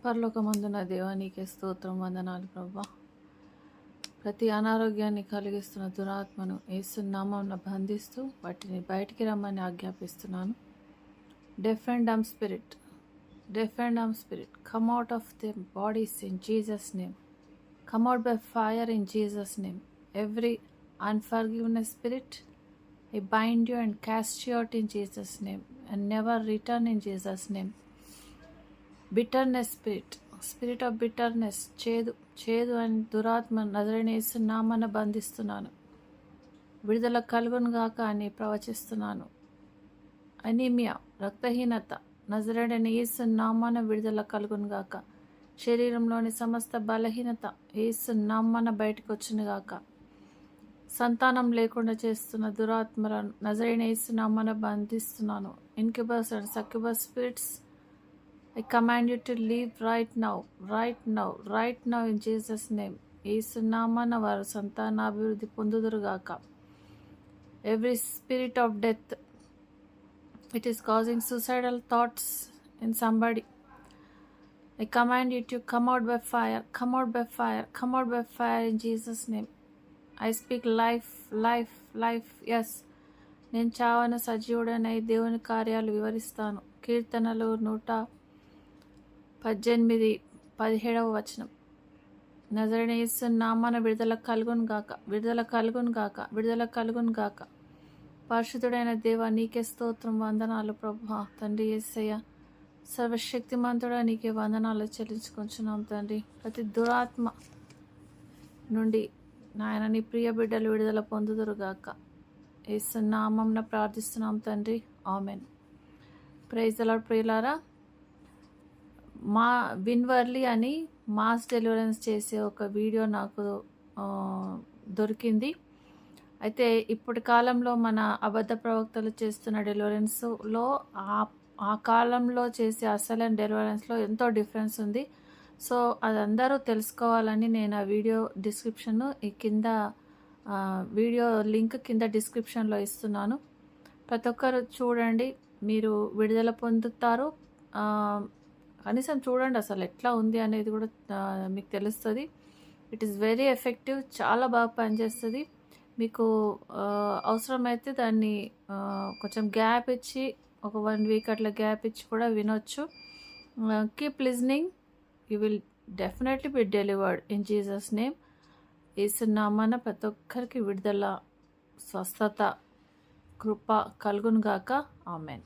పరలోకమందున దేవా నీకే స్తోత్రం, వందనాలు ప్రభా. ప్రతి అనారోగ్యాన్ని కలిగిస్తున్న దురాత్మను యేసు నామమున బంధిస్తూ వాటిని బయటికి రమ్మని ఆజ్ఞాపిస్తున్నాను. Deaf and dumb spirit, come out of their bodies in Jesus' name. Come out by fire in Jesus' name. Every unforgiveness spirit, I bind you and cast you out in Jesus' name and never return in Jesus' name. Bitterness spirit of bitterness, చేదు అని దురాత్మ నజరేయుడైన యేసు నామమున బంధిస్తున్నాను. విడుదల కలుగును గాక అని ప్రవచిస్తున్నాను. అనీమియా, రక్తహీనత, నజరేయుడైన యేసు నామమున విడుదల కలుగును గాక. శరీరంలోని సమస్త బలహీనత యేసు నామమున బయటకు వచ్చును గాక. సంతానం లేకుండా చేస్తున్న దురాత్మలను నజరేయుడైన యేసు నామమున బంధిస్తున్నాను. Incubus and succubus spirits, I command you to leave right now in Jesus' name. యేసు నామమున వారు సంతానాభివృద్ధి పొందుదురుగాక. Every spirit of death, it is causing suicidal thoughts in somebody. I command you to come out by fire in Jesus' name. I speak life. Yes, నేను చావన సజీవుడనై దేవుని కార్యాలు వివరిస్తాను. కీర్తనలు 118:17 నజరేయుడైన యేసు నామమున విడుదల కలుగును గాక. పరిశుద్ధుడైన దేవా నీకే స్తోత్రం, వందనాలు ప్రభా. తండ్రి యేసయ్య, సర్వశక్తిమంతుడా నీకే వందనాలు చెల్లించుకుంటున్నాం తండ్రి. ప్రతి దురాత్మ నుండి నాయన నీ ప్రియ బిడ్డలు విడుదల పొందుదురుగాక. యేసు నామమున ప్రార్థిస్తున్నాం తండ్రి, ఆమెన్. Praise the lord. ప్రియులారా, మా విన్వర్లీ అని మాస్ డెలివరెన్స్ చేసే ఒక వీడియో నాకు దొరికింది. అయితే ఇప్పటి కాలంలో మన అబద్ధ ప్రవక్తలు చేస్తున్న డెలివరెన్స్లో ఆ కాలంలో చేసే అసలైన డెలివరెన్స్లో ఎంతో డిఫరెన్స్ ఉంది. సో అది అందరూ తెలుసుకోవాలని నేను ఆ వీడియో వీడియో లింక్ కింద డిస్క్రిప్షన్లో ఇస్తున్నాను. ప్రతి ఒక్కరు చూడండి, మీరు విడుదల పొందుతారు. కనీసం చూడండి అసలు ఎట్లా ఉంది అనేది కూడా మీకు తెలుస్తుంది. ఇట్ ఈస్ వెరీ ఎఫెక్టివ్, చాలా బాగా పనిచేస్తుంది. మీకు అవసరమైతే దాన్ని కొంచెం గ్యాప్ ఇచ్చి ఒక 1 వీక్ అట్లా గ్యాప్ ఇచ్చి కూడా వినొచ్చు. Keep listening, you will definitely be delivered in Jesus name. యేసు నామమున ప్రతి ఒక్కరికి విడుదల, స్వస్థత, కృప కలుగును గాక. ఆమెన్.